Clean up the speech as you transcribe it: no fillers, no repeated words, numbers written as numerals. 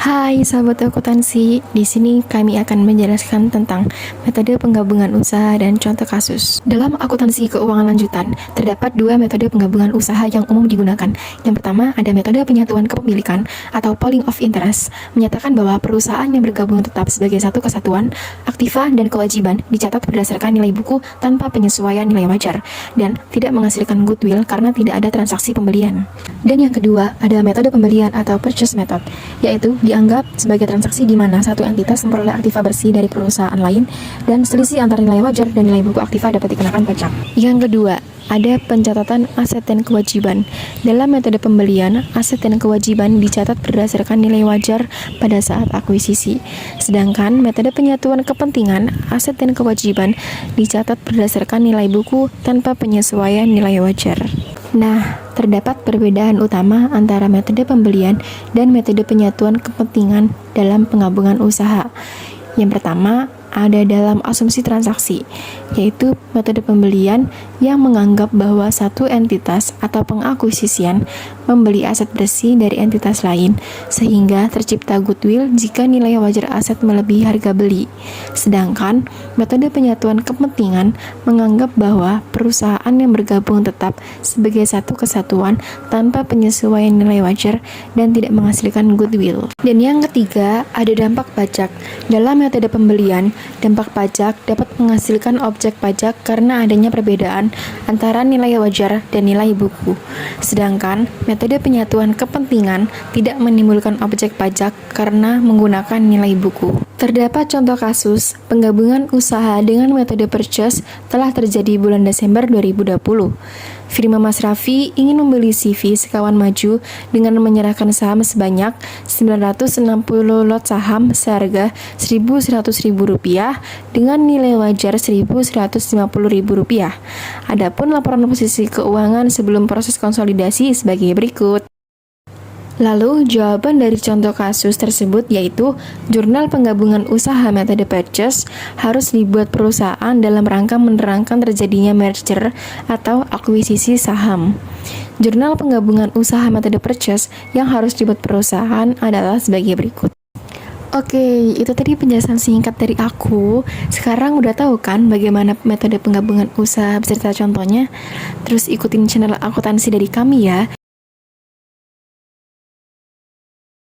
Hai sahabat akuntansi, di sini kami akan menjelaskan tentang metode penggabungan usaha dan contoh kasus. Dalam akuntansi keuangan lanjutan, terdapat dua metode penggabungan usaha yang umum digunakan. Yang pertama, ada metode penyatuan kepemilikan atau pooling of interest, menyatakan bahwa perusahaan yang bergabung tetap sebagai satu kesatuan, aktiva dan kewajiban dicatat berdasarkan nilai buku tanpa penyesuaian nilai wajar, dan tidak menghasilkan goodwill karena tidak ada transaksi pembelian. Dan yang kedua, ada metode pembelian atau purchase method, yaitu dianggap sebagai transaksi di mana satu entitas memperoleh aktiva bersih dari perusahaan lain dan selisih antara nilai wajar dan nilai buku aktiva dapat dikenakan pajak. Yang kedua, ada pencatatan aset dan kewajiban. Dalam metode pembelian, aset dan kewajiban dicatat berdasarkan nilai wajar pada saat akuisisi. Sedangkan metode penyatuan kepentingan, aset dan kewajiban dicatat berdasarkan nilai buku tanpa penyesuaian nilai wajar. Nah, terdapat perbedaan utama antara metode pembelian dan metode penyatuan kepentingan dalam penggabungan usaha. Yang pertama, ada dalam asumsi transaksi, yaitu metode pembelian yang menganggap bahwa satu entitas atau pengakuisisian membeli aset bersih dari entitas lain, sehingga tercipta goodwill jika nilai wajar aset melebihi harga beli. Sedangkan metode penyatuan kepentingan menganggap bahwa perusahaan yang bergabung tetap sebagai satu kesatuan tanpa penyesuaian nilai wajar dan tidak menghasilkan goodwill. Dan yang ketiga, ada dampak pajak. Dalam metode pembelian, dampak pajak dapat menghasilkan objek pajak karena adanya perbedaan antara nilai wajar dan nilai buku. Sedangkan metode penyatuan kepentingan tidak menimbulkan objek pajak karena menggunakan nilai buku. Terdapat contoh kasus penggabungan usaha dengan metode purchase telah terjadi bulan Desember 2020. Firma Mas Raffi ingin membeli CV sekawan maju dengan menyerahkan saham sebanyak 960 lot saham seharga Rp1.100.000 dengan nilai wajar Rp1.150.000. Adapun laporan posisi keuangan sebelum proses konsolidasi sebagai berikut. Lalu, jawaban dari contoh kasus tersebut yaitu jurnal penggabungan usaha metode purchase harus dibuat perusahaan dalam rangka menerangkan terjadinya merger atau akuisisi saham. Jurnal penggabungan usaha metode purchase yang harus dibuat perusahaan adalah sebagai berikut. Oke, itu tadi penjelasan singkat dari aku. Sekarang udah tahu kan bagaimana metode penggabungan usaha beserta contohnya? Terus ikutin channel akuntansi dari kami ya.